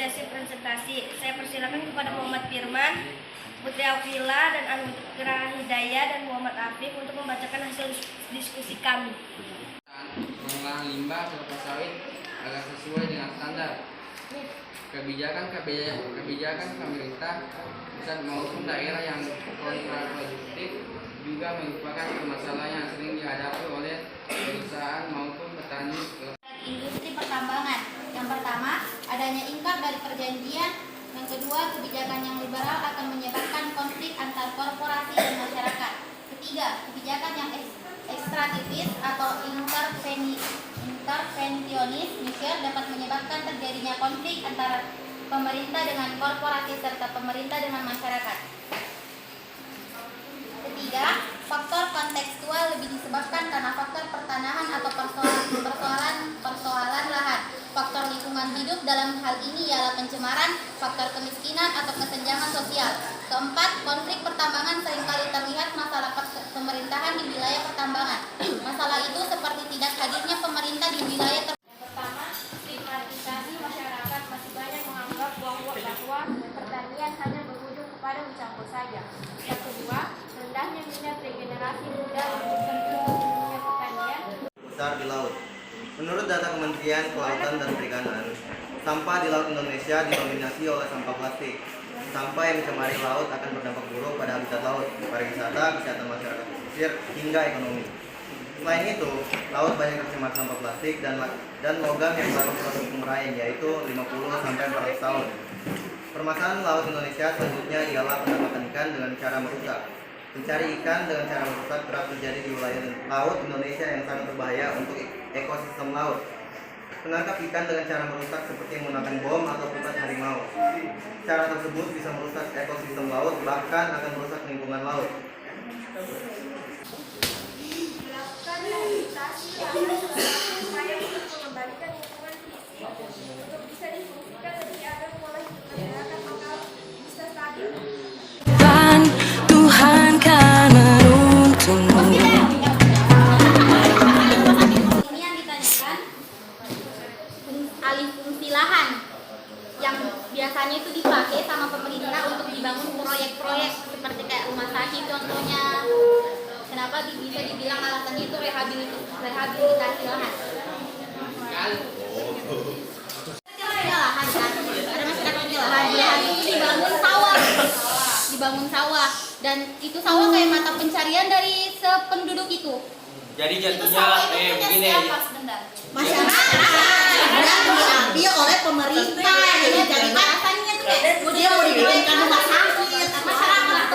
sesi presentasi. Saya persilakan kepada Muhammad Firman, Putri Aquila, dan Anugrah Hidayah dan Muhammad Afif untuk membacakan hasil diskusi kami. Pengolahan limbah kelapa sawit agar sesuai dengan standar. Kebijakan pemerintah pusat maupun daerah yang kontraproduktif juga merupakan permasalahan yang sering dihadapi oleh perusahaan maupun petani. Industri pertambangan. Yang pertama, adanya ingkar dari perjanjian. Yang kedua, kebijakan yang liberal akan menyebabkan konflik antar korporasi dan masyarakat. Ketiga, kebijakan yang ekstraktivis atau intervensionis dapat menyebabkan terjadinya konflik antara pemerintah dengan korporasi serta pemerintah dengan masyarakat. Ketiga, faktor kontekstual lebih disebabkan karena faktor pertanahan atau persoalan lahan. Faktor lingkungan hidup dalam hal ini ialah pencemaran, faktor kemiskinan atau kesenjangan sosial. Keempat, konflik pertambangan seringkali terlihat masalah pemerintahan di wilayah pertambangan. Masalah itu seperti tidak hadirnya pemerintah di wilayah Yang pertama, stigmatisasi masyarakat masih banyak menganggap bahwa pertanian hanya berujung kepada mencampur saja. Yang kedua, rendahnya minat regenerasi muda untuk terjun ke dunia pertanian. Besar di laut. Menurut data Kementerian Kelautan dan Perikanan, sampah di laut Indonesia didominasi oleh sampah plastik. Sampah yang mencemari laut akan berdampak buruk pada habitat laut, pariwisata, kesehatan masyarakat pesisir, hingga ekonomi. Selain itu, laut banyak tercemar sampah plastik dan logam yang melakukan proses pemuraian, yaitu 50-400 tahun. Permasalahan laut Indonesia selanjutnya ialah penangkapan ikan dengan cara merusak. Mencari ikan dengan cara merusak kerap terjadi di wilayah laut Indonesia yang sangat berbahaya untuk ekosistem laut. Menangkap ikan dengan cara merusak seperti menggunakan bom atau pukat harimau. Cara tersebut bisa merusak ekosistem laut, bahkan akan merusak lingkungan laut. Melakukan rehabilitasi lahan sebagai upaya untuk mengembalikan lingkungan fisik untuk bisa difungsikan lebih agar pola hidup masyarakat lokal bisa stabil. Tuhan kan menuntunmu. Ini yang ditanyakan alih fungsi lahan yang biasanya itu dipakai sama pemerintah untuk dibangun proyek-proyek seperti kayak rumah sakit contohnya. Kenapa bisa dibilang alasannya itu rehabilitasi lahan? Lahan kan, ada masyarakat lahan itu dibangun sawah dan itu sawah kayak mata pencarian dari sependuduk itu. Jadi jatuhnya begini. Masyarakat yang diambil oleh pemerintah yang dijadikan Alasannya tuh kayak dia mau dibikinkan rumah sakit masyarakat.